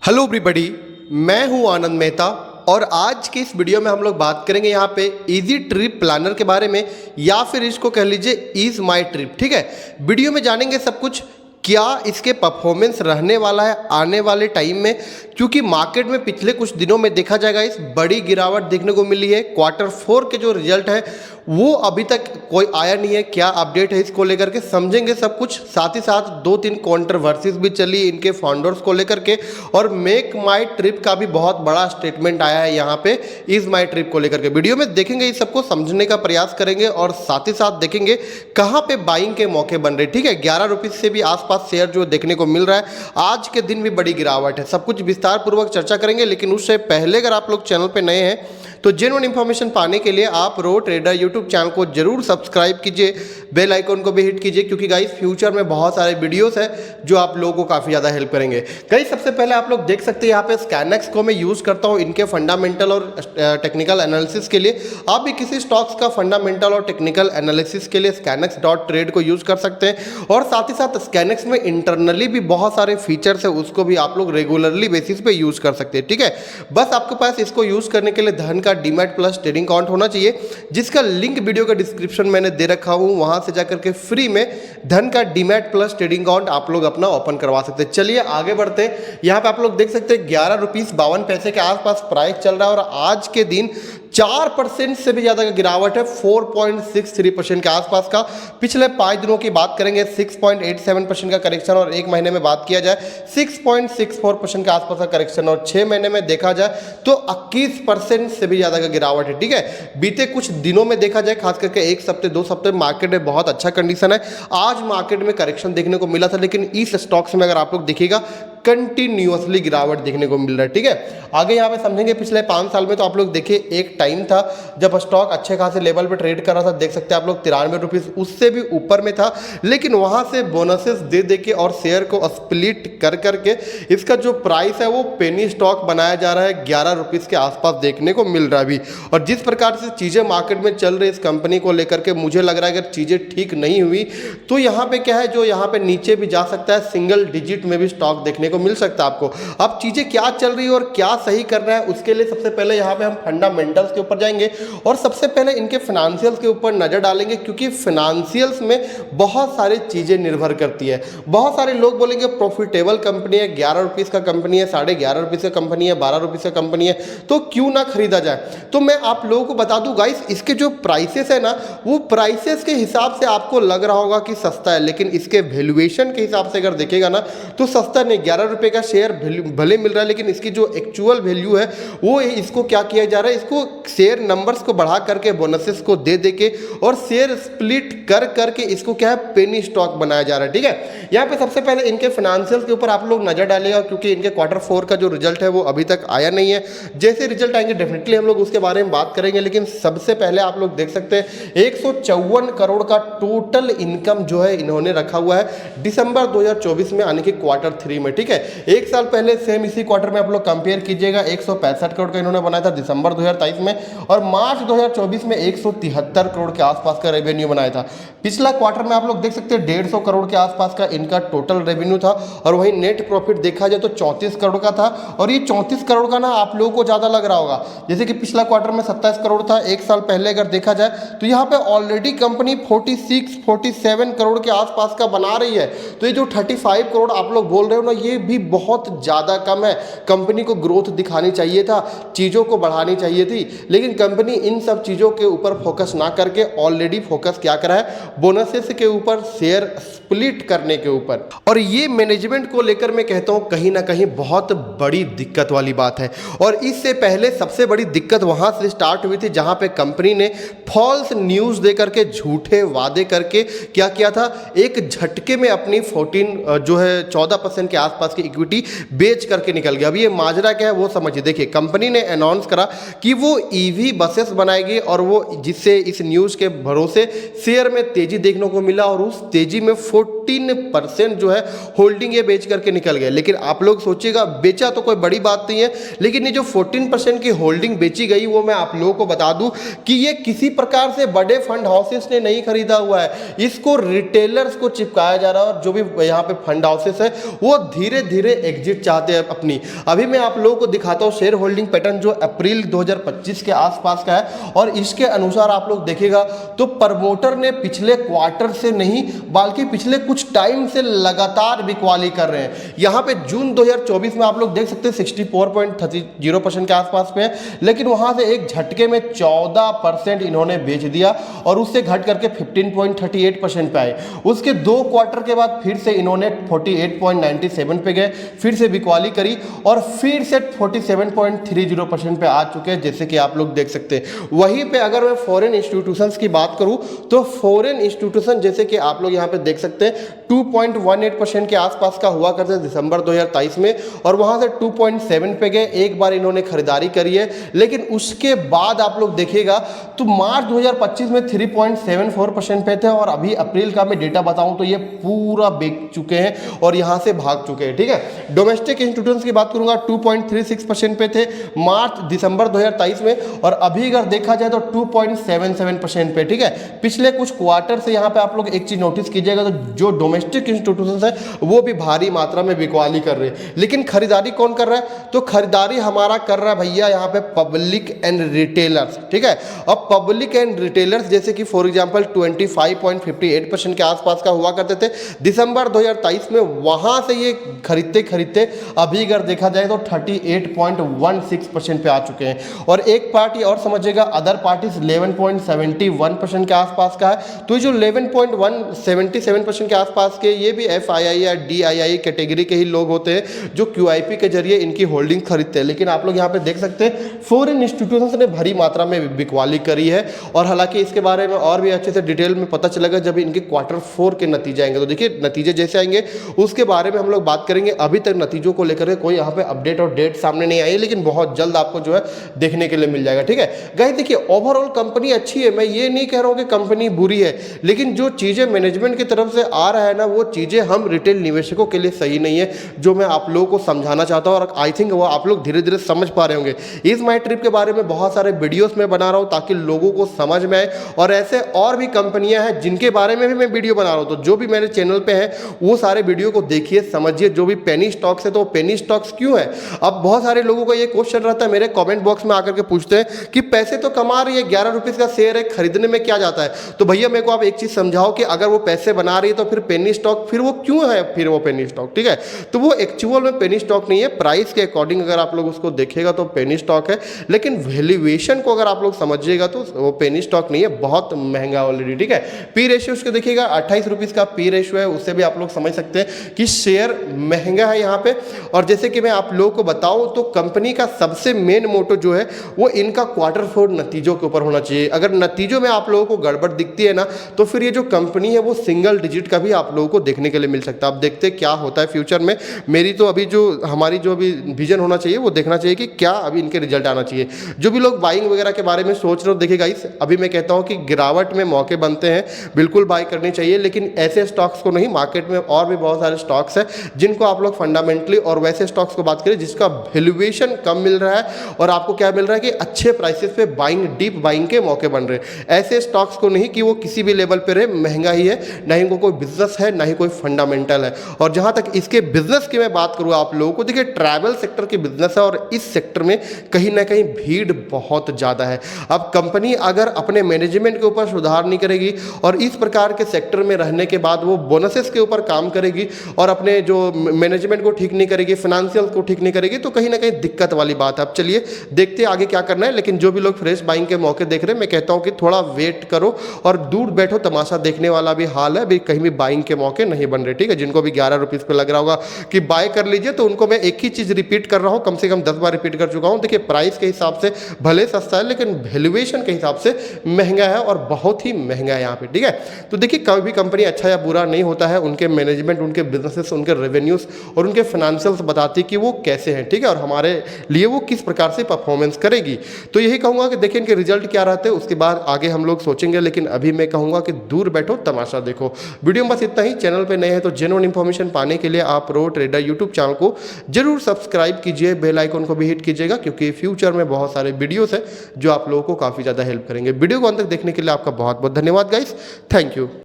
Hello everybody, मैं हूं आनंद मेहता और आज की इस वीडियो में हम लोग बात करेंगे यहाँ पे इजी ट्रिप प्लानर के बारे में, या फिर इसको कह लीजिए इज माई ट्रिप। ठीक है, वीडियो में जानेंगे सब कुछ, क्या इसके परफॉर्मेंस रहने वाला है आने वाले टाइम में, क्योंकि मार्केट में पिछले कुछ दिनों में देखा जाएगा इस बड़ी गिरावट देखने को मिली है। Q4 के जो रिजल्ट है वो अभी तक कोई आया नहीं है, क्या अपडेट है इसको लेकर के समझेंगे सब कुछ। साथ ही साथ 2-3 कॉन्ट्रोवर्सीज भी चली इनके फाउंडर्स को लेकर के, और मेक माई ट्रिप का भी बहुत बड़ा स्टेटमेंट आया है यहाँ पे इज माई ट्रिप को लेकर के। वीडियो में देखेंगे, इस सबको समझने का प्रयास करेंगे और साथ ही साथ देखेंगे कहाँ पे बाइंग के मौके बन रहे। ठीक है, 11 रुपीज से भी आसपास शेयर जो देखने को मिल रहा है, आज के दिन भी बड़ी गिरावट है। सब कुछ विस्तार पूर्वक चर्चा करेंगे, लेकिन उससे पहले अगर आप लोग चैनल पे नए हैं तो जेन्युइन इन्फॉर्मेशन पाने के लिए आप रो ट्रेडर यूट्यूब चैनल को जरूर सब्सक्राइब कीजिए, बेल आइकन को भी हिट कीजिए, क्योंकि गाइस फ्यूचर में बहुत सारे वीडियोस है जो आप लोगों को काफ़ी ज़्यादा हेल्प करेंगे। गाइस सबसे पहले आप लोग देख सकते हैं यहाँ पे स्कैनएक्स को मैं यूज़ करता हूँ इनके फंडामेंटल और टेक्निकल एनालिसिस के लिए। आप भी किसी स्टॉक्स का फंडामेंटल और टेक्निकल एनालिसिस के लिए scanex.trade को यूज़ कर सकते हैं, और साथ ही साथ स्कैनएक्स में इंटरनली भी बहुत सारे फीचर्स है, उसको भी आप लोग रेगुलरली बेसिस पे यूज़ कर सकते हैं। ठीक है, बस आपके पास इसको यूज़ करने के लिए धन का डीमैट प्लस ट्रेडिंग अकाउंट होना चाहिए, जिसका लिंक वीडियो का डिस्क्रिप्शन मैंने दे रखा हूं, वहां से जाकर के फ्री में धन का डीमैट प्लस ट्रेडिंग अकाउंट आप लोग अपना ओपन करवा सकते हैं। चलिए आगे बढ़ते हैं। यहां पे आप लोग देख सकते हैं 11 रुपीज 52 पैसे के आसपास प्राइस चल रहा है, और आज के दिन 4% से भी ज़्यादा का गिरावट है, 4.63% के आसपास का। पिछले 5 दिनों की बात करेंगे 6.87% का करेक्शन, और एक महीने में बात किया जाए 6.64% के आसपास का करेक्शन, और 6 महीने में देखा जाए तो 21% से भी ज़्यादा का गिरावट है। ठीक है, बीते कुछ दिनों में देखा जाए, खास करके 1 सप्ते 2 सप्ते मार्केट में बहुत अच्छा कंडीशन है। आज मार्केट में करेक्शन देखने को मिला था, लेकिन इस स्टॉक्स में अगर आप लोग देखिएगा कंटिन्यूअसली गिरावट देखने को मिल रहा है। ठीक है, आगे यहाँ पे समझेंगे पिछले 5 साल में तो आप लोग देखिए एक टाइम था जब स्टॉक अच्छे खासे लेवल पे ट्रेड कर रहा था, देख सकते हैं आप लोग 93 रुपीज उससे भी ऊपर में था, लेकिन वहां से बोनसेस दे दे के और शेयर को स्प्लिट कर करके इसका जो प्राइस है वो पेनी स्टॉक बनाया जा रहा है, 11 रुपीज के आसपास देखने को मिल रहा है अभी। और जिस प्रकार से चीजें मार्केट में चल रही इस कंपनी को लेकर के, मुझे लग रहा है अगर चीजें ठीक नहीं हुई तो यहाँ पे क्या है, जो यहाँ पे नीचे भी जा सकता है, सिंगल डिजिट में भी स्टॉक देखने को मिल सकता है आपको। अब चीजें क्या चल रही है और क्या सही करना है, उसके लिए सबसे पहले यहाँ पे हम फंडामेंटल्स के ऊपर जाएंगे और सबसे पहले इनके फाइनेंशियल्स के ऊपर नजर डालेंगे, क्योंकि फाइनेंशियल्स में बहुत सारी चीजें निर्भर करती है। बहुत सारे लोग बोलेंगे प्रॉफिटेबल कंपनी है, 11 रुपीज का कंपनी है, 11.5 रुपीज का कंपनी है, 12 रुपीज का कंपनी है, तो क्यों ना खरीदा जाए। तो मैं आप लोगों को बता दूं गाइस, इसके जो प्राइसेस है ना, वो प्राइसेस के हिसाब से आपको लग रहा होगा कि सस्ता है, लेकिन इसके वैल्यूएशन के हिसाब से अगर देखेगा ना तो सस्ता नहीं। 11 रुपए का शेयर भले मिल रहा है, लेकिन इसकी जो एक्चुअल वैल्यू है वो इसको क्या किया जा रहा है, इसको शेयर नंबर्स को बढ़ा करके बोनसेस को दे दे के और शेयर स्प्लिट कर करके इसको क्या है, पेनी स्टॉक बनाया जा रहा है। ठीक है, यहाँ पे सबसे पहले इनके फाइनेंशियल्स के ऊपर आप लोग नजर डालेगा, क्योंकि इनके Q4 का जो रिजल्ट है वो अभी तक आया नहीं है। जैसे रिजल्ट आएंगे डेफिनेटली हम लोग उसके बारे में बात करेंगे, लेकिन सबसे पहले आप लोग देख सकते हैं 154 करोड़ का टोटल इनकम जो है इन्होंने रखा हुआ है दिसंबर 2024 में, आने के Q3 में। ठीक है, एक साल पहले सेम इसी क्वार्टर में आप लोग कंपेयर कीजिएगा, 165 करोड़ का इन्होंने बनाया था दिसंबर 2023 में, और मार्च 2024 में 173 करोड़ के आसपास का रेवेन्यू बनाया था। पिछला क्वार्टर में आप लोग देख सकते हैं 150 करोड़ के आसपास का इनका टोटल रेवेन्यू था, और वहीं नेट प्रॉफिट देखा जाए तो 34 करोड़ का था। और ये 34 करोड़ का ना आप लोगों को ज्यादा लग रहा होगा, जैसे कि पिछला क्वार्टर में 27 करोड़ था, एक साल पहले अगर देखा जाए तो यहाँ पे ऑलरेडी कंपनी 46-47 करोड़ के आसपास का बना रही है। तो ये जो 35 करोड़ आप लोग बोल रहे हो ना, ये भी बहुत ज्यादा कम है। कंपनी को ग्रोथ दिखानी चाहिए था, चीजों को बढ़ानी चाहिए थी, लेकिन कंपनी इन सब चीजों के ऊपर फोकस ना करके ऑलरेडी फोकस क्या करा है, बोनसेस के ऊपर, शेयर स्प्लिट करने के ऊपर। और ये मैनेजमेंट को लेकर मैं कहता हूं कहीं ना कहीं बहुत बड़ी दिक्कत वाली बात है। और इससे पहले सबसे बड़ी दिक्कत वहां से स्टार्ट हुई थी जहां पे कंपनी ने फॉल्स न्यूज देकर के, झूठे वादे करके क्या किया था, एक झटके में अपनी 14% के आसपास की इक्विटी बेच करके निकल गया। अब ये माजरा क्या है वो समझिए। देखिए, कंपनी ने अनाउंस करा कि वो ईवी बसेस बनाएगी और वो जिससे इस न्यूज़ के भरोसे शेयर में तेजी देखने को मिला और उस तेजी में 14% जो है होल्डिंग ये बेच करके निकल गए। लेकिन आप लोग सोचिएगा बेचा तो कोई बड़ी बात नहीं है, लेकिन ये जो 14% की होल्डिंग बेची गई वो मैं आप लोगों को बता दूं कि ये किसी प्रकार से बड़े फंड हाउसेस ने नहीं खरीदा हुआ है, इसको रिटेलर्स को चिपकाया जा रहा है। और जो भी यहाँ पे फंड हाउसेस है वो धीरे धीरे एग्जिट चाहते हैं अपनी। अभी मैं आप लोगों को दिखाता हूँ शेयर होल्डिंग पैटर्न जो अप्रैल 2025 के आसपास का है, और इसके अनुसार आप लोग देखेगा तो प्रमोटर ने पिछले क्वार्टर से नहीं बल्कि पिछले कुछ टाइम से लगातार बिकवाली कर रहे हैं। यहाँ पे जून 2024 में आप लोग देख सकते हैं 64.30% के आसपास पे है, लेकिन वहाँ से एक झटके में 14% इन्होंने बेच दिया और उससे घट करके 15.38% पे आए। उसके 2 क्वार्टर के बाद फिर से इन्होंने 48.97 पे गए, फिर से बिकवाली करी और फिर से 47.30% पे आ चुके हैं, जैसे कि आप लोग देख सकते हैं। वहीं पे अगर मैं फॉरेन इंस्टीट्यूशंस की बात करूं तो फॉरेन इंस्टीट्यूशन जैसे कि आप लोग यहां पे देख सकते हैं 2.18% के आसपास का हुआ करते दिसंबर 2023 में, और वहां से 2.7 पे गए। एक बार इन्होंने खरीदारी करी है, लेकिन उसके बाद आप लोग देखिएगा तो मार्च 2025 में 3.74% पे थे और अभी अप्रैल का मैं डेटा बताऊं तो ये पूरा बेच चुके हैं और यहां से भाग चुके हैं। ठीक है, डोमेस्टिक इंस्टीट्यूशंस की बात करूंगा 2.36% पे थे मार्च दिसंबर 2023 में, और अभी अगर देखा जाए तो 2.77% पे। ठीक है, पिछले कुछ क्वार्टर से यहाँ पे आप लोग एक चीज नोटिस कीजिएगा तो जो डोमेस्टिक इंस्टीट्यूशंस है वो भी भारी मात्रा में बिकवाली कर रहे हैं। लेकिन खरीदारी कौन कर रहा है? तो खरीदारी हमारा कर रहा है भैया यहाँ पे पब्लिक एंड रिटेलर्स। ठीक है, अब पब्लिक एंड रिटेलर्स जैसे कि फॉर एग्जांपल 25.58% के आसपास का हुआ करते थे दिसंबर 2023 में, वहां से ये खरीदते खरीदते अभी अगर देखा जाए तो 38.16% पे आ चुके हैं। और एक पार्टी और समझिएगा अदर पार्टीज 11.71% के आसपास का है। तो जो 11.177% के आसपास के ये भी FII या DII कैटेगरी के ही लोग होते हैं जो QIP के जरिए इनकी होल्डिंग खरीदते हैं। लेकिन आप लोग यहाँ पे देख सकते हैं फॉरेन इंस्टीट्यूशंस ने भारी मात्रा में बिकवाली करी है, और हालांकि इसके बारे में और भी अच्छे से डिटेल में पता चलेगा जब इनके क्वार्टर 4 के नतीजे आएंगे। तो देखिए नतीजे जैसे आएंगे उसके बारे में हम लोग बात करेंगे। अभी तक नतीजों को लेकर कोई यहाँ पे अपडेट और डेट सामने नहीं आई, लेकिन बहुत जल्द आपको जो है देखने के लिए मिल जाएगा। ठीक है गाइस, देखिए ओवरऑल कंपनी अच्छी है, मैं ये नहीं कह रहा हूँ कि कंपनी बुरी है, लेकिन जो चीज़ें मैनेजमेंट की तरफ से आ रहा है ना वो चीज़ें हम रिटेल निवेशकों के लिए सही नहीं है, जो मैं आप लोगों को समझाना चाहता हूँ। और आई थिंक वो आप लोग धीरे धीरे समझ पा रहे होंगे। इस माई ट्रिप के बारे में बहुत सारे वीडियोस में बना रहा हूँ ताकि लोगों को समझ में आए, और ऐसे और भी कंपनियां हैं जिनके बारे में भी मैं वीडियो बना रहा हूँ। तो जो भी मेरे चैनल पे है वो सारे वीडियो को देखिए, समझिए। जो भी पेनी स्टॉक्स है तो पेनी स्टॉक्स क्यों है? अब बहुत सारे लोगों को ये क्वेश्चन रहता है, मेरे कमेंट बॉक्स में आकर के पूछते हैं कि पैसे तो कमा रही है, 11 रुपीज़ का शेयर है, खरीदने में क्या जाता है? तो भैया मेरे को आप एक चीज़ समझाओ कि अगर वो पैसे बना रही है तो फिर पेनी स्टॉक फिर वो क्यों है? फिर वो पेनी स्टॉक, ठीक है, तो वो एक्चुअल में पेनी स्टॉक नहीं है। प्राइस के अकॉर्डिंग अगर आप लोग उसको देखेगा तो पेनी स्टॉक है, लेकिन वैल्यूएशन को अगर आप लोग समझिएगा तो वो पेनी स्टॉक नहीं है, बहुत महंगा ऑलरेडी। ठीक है, पी रेशियो उसको देखिएगा 28 रुपीज़ का पी रेशियो है, उससे भी आप लोग समझ सकते हैं कि शेयर महंगा है यहाँ पे। और जैसे कि मैं आप लोगों को बताऊं तो कंपनी का सबसे मेन मोटो जो है वो इनका क्वार्टर 4 नतीजों के ऊपर होना चाहिए। अगर नतीजों में आप लोगों को गड़बड़ दिखती है ना तो फिर ये जो कंपनी है वो सिंगल डिजिट का भी आप लोगों को देखने के लिए मिल सकता है। अब देखते हैं क्या होता है फ्यूचर में। मेरी तो अभी जो हमारी जो अभी विजन होना चाहिए वो देखना चाहिए कि क्या अभी इनके रिजल्ट आना चाहिए। जो भी लोग बाइंग वगैरह के बारे में सोच रहे हो, देखिए गाइस अभी मैं कहता हूँ कि गिरावट में मौके बनते हैं, बिल्कुल बाई करनी चाहिए, लेकिन ऐसे स्टॉक्स को नहीं। मार्केट में और भी बहुत सारे स्टॉक्स हैं जिनको आप लोग फंडामेंटली, और वैसे स्टॉक्स को बात करें जिसका वैल्यूएशन कम मिल रहा है और आपको क्या मिल रहा है कि अच्छे प्राइसेस पे बाइंग, डीप बाइंग के मौके बन रहे हैं। ऐसे स्टॉक्स को नहीं कि वो किसी भी लेवल पे रहे, महंगा ही है, ना ही कोई बिजनेस है, ना ही कोई फंडामेंटल है। और जहां तक इसके बिजनेस की मैं बात करूँ आप लोगों को, देखिए ट्रैवल सेक्टर की बिजनेस है और इस सेक्टर में कहीं ना कहीं भीड़ बहुत ज़्यादा है। अब कंपनी अगर अपने मैनेजमेंट के ऊपर सुधार नहीं करेगी और इस प्रकार के सेक्टर में रहने के बाद वो बोनसेस के ऊपर काम करेगी और अपने जो मैनेजमेंट को ठीक नहीं करेगी, फाइनेंशियल को ठीक नहीं करेगी, तो कहीं ना कहीं दिक्कत वाली बात है। अब चलिए देखते हैं आगे क्या करना है। लेकिन जो भी लोग फ्रेश बाइंग के मौके देख रहे हैं, मैं कहता हूं कि थोड़ा वेट करो और दूर बैठो, तमाशा देखने वाला भी हाल है, अभी कहीं भी बाइंग के मौके नहीं बन रहे, ठीक है। जिनको भी 11 रुपीज़ पे लग रहा होगा कि बाय कर लीजिए, तो उनको मैं एक ही चीज़ रिपीट कर रहा हूँ, कम से कम 10 बार रिपीट कर चुका हूँ। देखिए प्राइस के हिसाब से भले सस्ता है, लेकिन वैल्यूएशन के हिसाब से महंगा है और बहुत ही महंगा है यहाँ पे, ठीक है। तो देखिए कोई भी कंपनी अच्छा या बुरा नहीं होता है, उनके मैनेजमेंट, उनके बिजनेसेस, उनके रेवेन्यूज और उनके फाइनेंशियल्स बताती है कि वो कैसे हैं, ठीक है, और हमारे लिए वो किस प्रकार से परफॉर्मेंस करेगी। तो यही कहूँगा कि देखिए इनके रिजल्ट क्या रहते हैं, उसके बाद आगे हम लोग सोचेंगे, लेकिन अभी मैं कहूँगा कि दूर बैठो तमाशा देखो। वीडियो में बस इतना ही। चैनल पे नए हैं तो जेन्युइन इन्फॉर्मेशन पाने के लिए आप प्रो ट्रेडर यूट्यूब चैनल को जरूर सब्सक्राइब कीजिए, बेल आइकन को भी हिट कीजिएगा, क्योंकि फ्यूचर में बहुत सारे वीडियोस हैं जो आप लोगों को काफ़ी ज़्यादा हेल्प करेंगे। वीडियो को अंत तक देखने के लिए आपका बहुत बहुत धन्यवाद गाइस, थैंक यू।